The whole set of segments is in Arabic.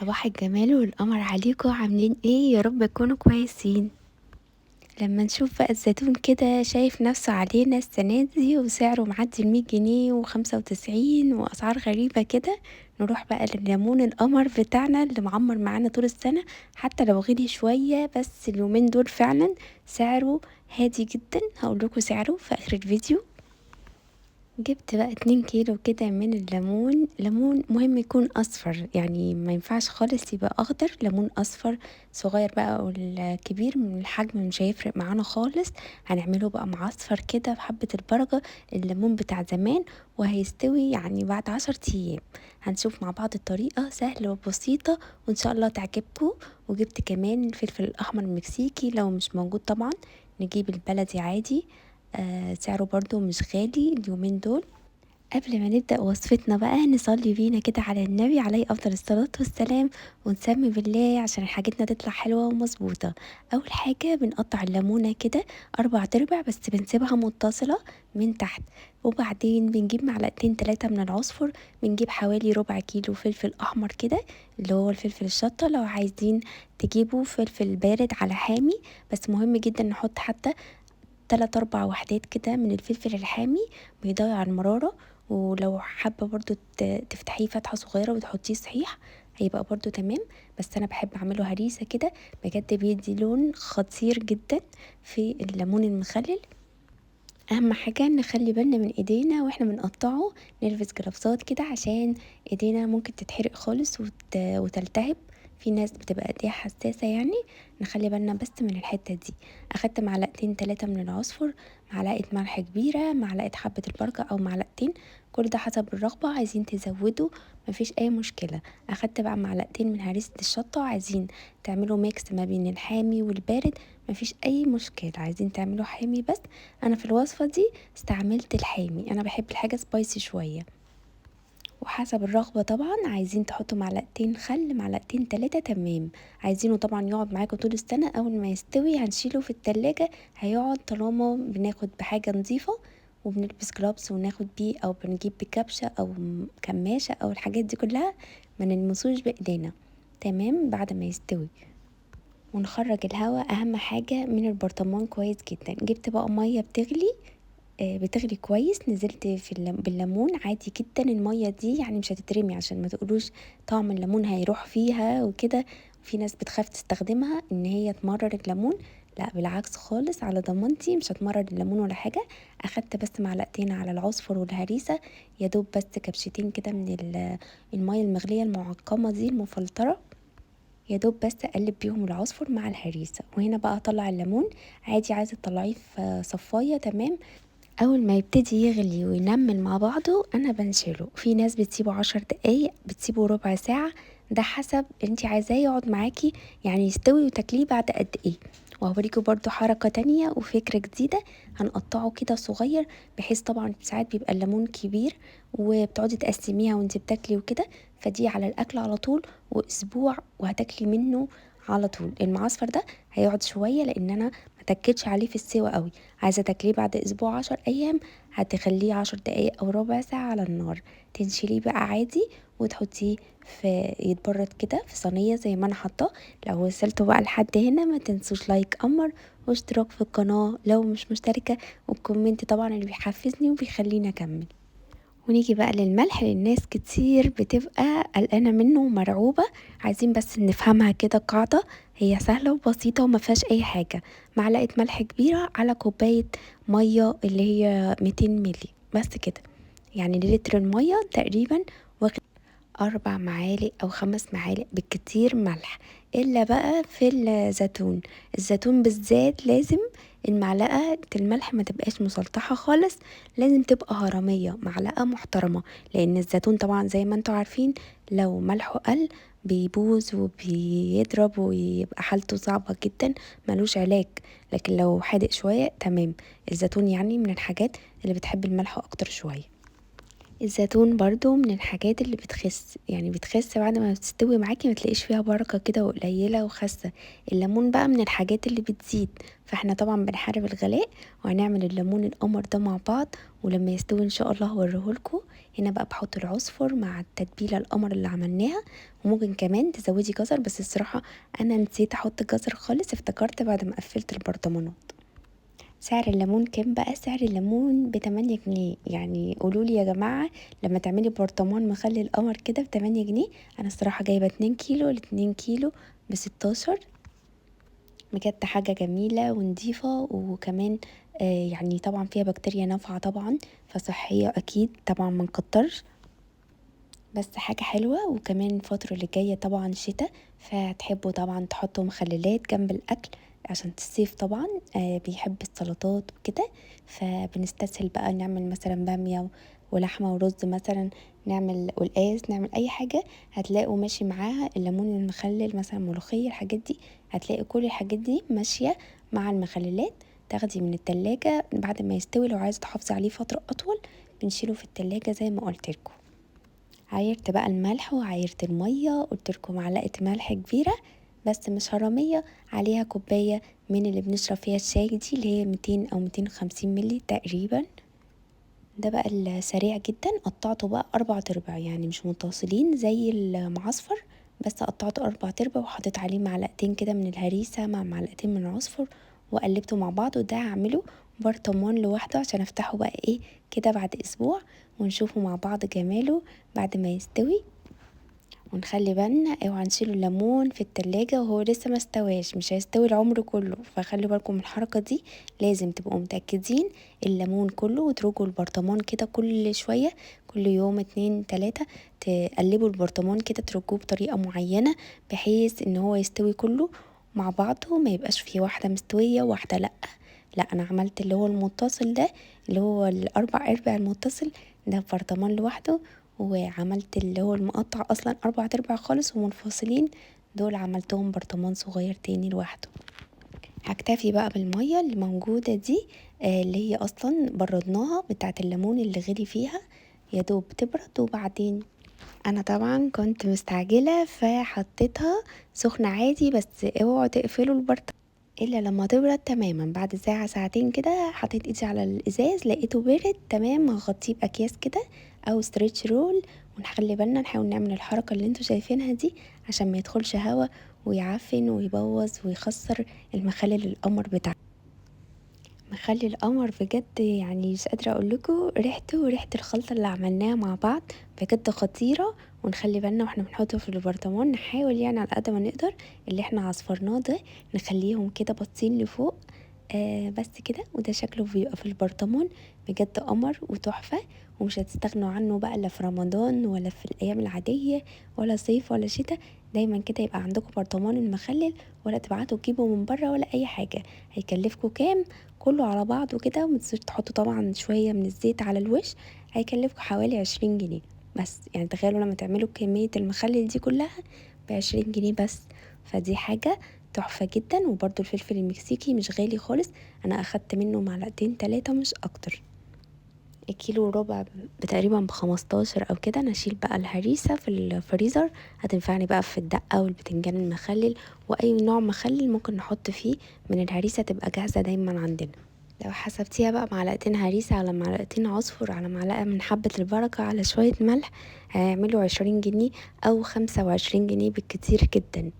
صباح الجمال والقمر عليكم، عاملين ايه؟ يا رب تكونوا كويسين. لما نشوف بقى الزيتون كده شايف نفسه علينا السنة دي وسعره معدي 100 جنيه و95 وأسعار غريبة كده، نروح بقى لليمون القمر بتاعنا اللي معمر معانا طول السنة. حتى لو غلي شوية بس اليومين دول فعلا سعره هادي جدا. هقولكوا سعره في آخر الفيديو. جبت بقى 2 كيلو كده من الليمون. ليمون مهم يكون اصفر، يعني ما ينفعش خالص يبقى اخضر، ليمون اصفر صغير بقى او الكبير من الحجم مش هيفرق معانا خالص. هنعمله بقى معصفر كده بحبة البركة، الليمون بتاع زمان، وهيستوي يعني بعد 10 ايام. هنشوف مع بعض الطريقة سهلة وبسيطة وان شاء الله تعجبكم. وجبت كمان الفلفل الاحمر المكسيكي، لو مش موجود طبعا نجيب البلدي عادي. سعره برضو مش غالي اليومين دول. قبل ما نبدأ وصفتنا بقى نصلي بينا كده على النبي عليه أفضل الصلاة والسلام، ونسمي بالله عشان حاجتنا تطلع حلوة ومظبوطة. أول حاجة بنقطع الليمونة كده 4 أرباع بس بنسيبها متصلة من تحت. وبعدين بنجيب معلقتين 3 من العصفر. بنجيب حوالي ربع كيلو فلفل أحمر كده، اللي هو الفلفل الشطة. لو عايزين تجيبوا فلفل بارد على حامي، بس مهم جدا نحط حتى 3 4 وحدات كده من الفلفل الحامي، بيضيع المرارة. ولو حابة برضو تفتحيه فتحة صغيرة وتحطيه صحيح هيبقى برضو تمام. بس انا بحب اعمله هريسة كده، بجد بيدي لون خطير جدا في الليمون المخلل. اهم حاجة نخلي بالنا من ايدينا واحنا بنقطعه، نلبس جلافزات كده عشان ايدينا ممكن تتحرق خالص وتلتهب. في ناس بتبقى ايديها حساسة يعني، نخلي بالنا بس من الحتة دي. اخدت معلقتين 3 من العصفر، معلقة ملح كبيرة، معلقة حبة البركة او معلقتين، كل ده حسب الرغبة. عايزين تزودوا مفيش اي مشكلة. اخدت بقى معلقتين من هريسة الشطة. عايزين تعملوا ميكس ما بين الحامي والبارد مفيش اي مشكلة. عايزين تعملوا حامي بس، انا في الوصفة دي استعملت الحامي، انا بحب الحاجة سبايسي شوية. وحسب الرغبة طبعا، عايزين تحطوا معلقتين خل، معلقتين 3 تمام. عايزينه طبعا يقعد معاكم طول السنة. اول ما يستوي هنشيله في التلاجة هيقعد، طالما بناخد بحاجة نظيفة وبنلبس جلابس وناخد بيه، او بنجيب بكبشة او كماشة او الحاجات دي كلها، ما نلمسوش بايدينا. تمام بعد ما يستوي ونخرج الهواء اهم حاجة من البرطمان كويس جدا. جبت بقى مية بتغلي، بتغلي كويس، نزلت في بالليمون عادي جدا. المية دي يعني مش هتترمي عشان ما تقولوش طعم الليمون هيروح فيها وكده. في ناس بتخاف تستخدمها ان هي تمرر الليمون، لا بالعكس خالص، على ضمانتي مش هتمرر الليمون ولا حاجة. اخدت بس معلقتين على العصفر والهريسة، يا دوب بس كبشتين كده من المية المغلية المعقمة دي المفلترة، يا دوب بس اقلب بيهم العصفر مع الهريسه. وهنا بقى اطلع الليمون عادي، عايزه تطلعيه في صفايه تمام. اول ما يبتدي يغلي وينمل مع بعضه انا بنشله. في ناس بتسيبه 10 دقايق، بتسيبه ربع ساعة، ده حسب انتي عايزاه يقعد معاكي يعني يستوي وتاكليه بعد قد ايه. وهوريكوا برضو حركة تانية وفكرة جديدة. هنقطعه كده صغير، بحيث طبعا ساعات بيبقى الليمون كبير وبتقعدي تقسميها وانتي بتاكلي وكده، فدي على الاكل على طول واسبوع وهتاكلي منه على طول. المعصفر ده هيقعد شوية لان انا متكتش عليه في السوا قوي، عايزة تاكليه بعد اسبوع 10 ايام، هتخليه 10 دقايق او ربع ساعة على النار. تنشليه بقى عادي وتحطيه في يتبرد كده في صينية زي ما انا حاطاه. لو وصلتوا بقى لحد هنا ما تنسوش لايك قمر واشتراك في القناة لو مش مشتركة، والكومنت طبعا اللي بيحفزني وبيخليني اكمل. ونيجي بقى للملح، للناس كتير بتبقى قلقانة منه ومرعوبة، عايزين بس نفهمها كده قاعدة، هي سهلة وبسيطة وما فيهاش اي حاجة. معلقة ملح كبيرة على كوباية مية اللي هي 200 ملي بس كده، يعني لتر المية تقريبا واخد 4 معالق أو 5 معالق بالكتير ملح. إلا بقى في الزيتون، الزيتون بالذات لازم المعلقة الملح ما تبقاش مسلطحة خالص، لازم تبقى هرمية معلقة محترمة. لأن الزيتون طبعا زي ما انتوا عارفين لو ملحه قل بيبوظ وبيضرب ويبقى حالته صعبة جدا، ملوش علاج. لكن لو حادق شوية تمام. الزيتون يعني من الحاجات اللي بتحب الملح أكتر شوية. الزيتون برضو من الحاجات اللي بتخس، يعني بتخس بعد ما بتستوي معاكي ما تلاقيش فيها بركة كده وقليلة وخاسة. الليمون بقى من الحاجات اللي بتزيد، فاحنا طبعا بنحارب الغلاء وهنعمل الليمون القمر ده مع بعض، ولما يستوي ان شاء الله هوريهولكوا. هنا بقى بحط العصفر مع التتبيلة القمر اللي عملناها، وممكن كمان تزودي جزر، بس الصراحة انا نسيت احط جزر خالص، افتكرت بعد ما قفلت البرطمانات. سعر الليمون كام بقى؟ سعر الليمون ب8 جنيه. يعني قولولي يا جماعة، لما تعملي برطمان مخلي القمر كده ب8 جنيه. انا الصراحة جايبة 2 كيلو، ال2 كيلو ب16. بجد حاجة جميلة ونضيفة، وكمان يعني طبعا فيها بكتيريا نافعة طبعا، فصحية اكيد طبعا منكترش، بس حاجة حلوة. وكمان الفترة اللي جاية طبعا شتاء، فتحبوا طبعا تحطوا مخللات جنب الأكل عشان الصيف طبعا بيحب السلطات وكده. فبنستسهل بقى نعمل مثلا بامية ولحمة ورز مثلا، نعمل قلقاس، نعمل أي حاجة هتلاقوا ماشي معاها الليمون المخلل، مثلا ملوخية، الحاجات دي هتلاقي كل الحاجات دي ماشية مع المخللات. تاخدي من التلاجة بعد ما يستوي، لو عايزة تحافظي عليه فترة أطول بنشيله في التلاجة زي ما قلتلكوا. عايرت بقى الملح وعايرت المية، قلتلكم معلقة ملح كبيرة بس مش هرمية، عليها كوباية من اللي بنشرب فيها الشاي دي، اللي هي 200 أو 250 ملي تقريبا. ده بقى السريع جدا. قطعته بقى 4 تربع، يعني مش متصلين زي المعصفر، بس قطعته 4 تربع وحطيت عليه معلقتين كده من الهريسة مع معلقتين من العصفر، وقلبته مع بعض. وده هعمله برطمان لوحده عشان افتحه بقى ايه كده بعد اسبوع، ونشوفه مع بعض جماله بعد ما يستوي. ونخلي بالنا اوعى نشيل الليمون في التلاجة وهو لسه ما استواش، مش هيستوي العمر كله، فخلي بالكم من الحركة دي. لازم تبقوا متأكدين الليمون كله، وتروجوا البرطمان كده كل شوية، كل يوم 2 3 تقلبوا البرطمان كده، ترجوه بطريقة معينة بحيث ان هو يستوي كله مع بعضه، ما يبقاش فيه واحدة مستوية وواحدة لأ. لا انا عملت اللي هو المتصل ده، اللي هو ال4 ارباع المتصل ده برطمان لوحده، وعملت اللي هو المقطع اصلا 4 ارباع خالص ومنفصلين، دول عملتهم برطمان صغير تاني لوحده. هكتفي بقى بالمية اللي موجودة دي، اللي هي اصلا بردناها بتاعة الليمون اللي غلي فيها، يا دوب تبرد. وبعدين انا طبعا كنت مستعجلة فحطيتها سخنة عادي، بس اوعوا تقفلوا البرطمان الا لما تبرد تماما. بعد ساعة ساعتين كده حطيت ايدي على الازاز لقيته برد تمام، هغطيه باكياس كده او ستريتش رول. ونخلي بالنا نحاول نعمل الحركة اللي انتوا شايفينها دي عشان ما يدخلش هوا ويعفن ويبوظ ويخسر المخلل القمر بتاعنا. مخلي القمر بجد، يعني مش قادرة اقولكوا ريحته وريحة الخلطة اللي عملناها مع بعض بجد خطيرة. ونخلي بالنا واحنا بنحطه في البرطمان نحاول يعني على قد ما نقدر اللي احنا عصفرناه ده نخليهم كده باصين لفوق. بس كده، وده شكله بيبقى في البرطمان بجد قمر وتحفة. ومش هتستغنوا عنه بقى لا في رمضان ولا في الايام العادية ولا صيف ولا شتاء. دايما كده يبقى عندكم برطمان المخلل، ولا تبعتوا تجيبوا من بره ولا اي حاجة. هيكلفكوا كام؟ كله على بعضه كده، ومتنسوش تحطوا طبعا شوية من الزيت على الوش، هيكلفكوا حوالي 20 جنيه بس. يعني تخيلوا لما تعملوا كمية المخلل دي كلها ب20 جنيه بس، فدي حاجة تحفة جدا. وبرضو الفلفل المكسيكي مش غالي خالص، انا اخدت منه معلقتين 3 مش اكتر. الكيلو وربع بتقريبا ب15 او كده. انا اشيل بقى الهريسة في الفريزر، هتنفعني بقى في الدقة والبتنجان المخلل، واي نوع مخلل ممكن نحط فيه من الهريسة تبقى جاهزة دايما عندنا. لو حسبتيها بقى معلقتين هريسة على معلقتين عصفر على معلقة من حبة البركة على شوية ملح، هيعملوا 20 جنيه أو 25 جنيه بالكتير جدا.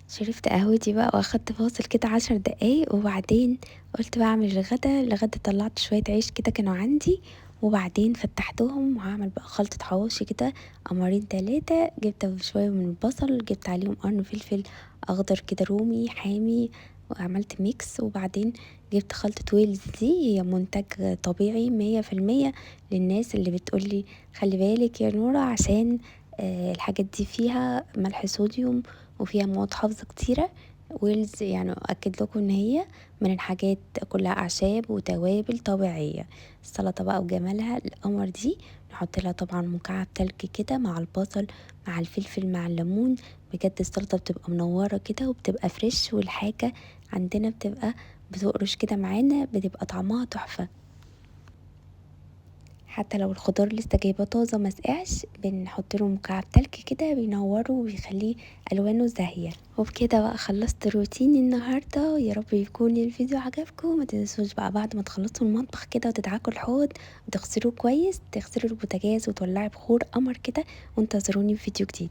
شربت قهوتي بقى واخدت فاصل كده 10 دقايق، وبعدين قلت بقى اعمل الغدا طلعت شوية عيش كده كانوا عندي، وبعدين فتحتهم وهعمل بقى خلطة حواوشي كده قمرين 3. جبت شوية من البصل، جبت عليهم قرن فلفل اخضر كده رومي حامي، وعملت ميكس. وبعدين جبت خلطة ويلز دي، هي منتج طبيعي 100% للناس اللي بتقولي خلي بالك يا نورة عشان الحاجات دي فيها ملح صوديوم وفيها مواد حافظة كتيرة. ويلز يعني أكد لكم ان هي من الحاجات كلها اعشاب وتوابل طبيعية. السلطة بقى وجمالها القمر دي، نحط لها طبعا مكعب تلج كده مع البصل مع الفلفل مع الليمون. بجد السلطة بتبقى منورة كده وبتبقى فريش، والحاجة عندنا بتبقى بتقرش كده معانا، بتبقى طعمها تحفة. حتى لو الخضار لسه جايباه طازة مسقعش بنحط له مكعب تلج كده بينوره وبيخليه الوانه زاهية. وبكده بقى خلصت روتيني النهارده، يا رب يكون الفيديو عجبكم. ما تنسوش بقى بعد ما تخلصوا المطبخ كده وتدعكوا الحوض وتغسلوه كويس، تغسلوا البوتاجاز وتولعي بخور قمر كده، وانتظروني في فيديو جديد.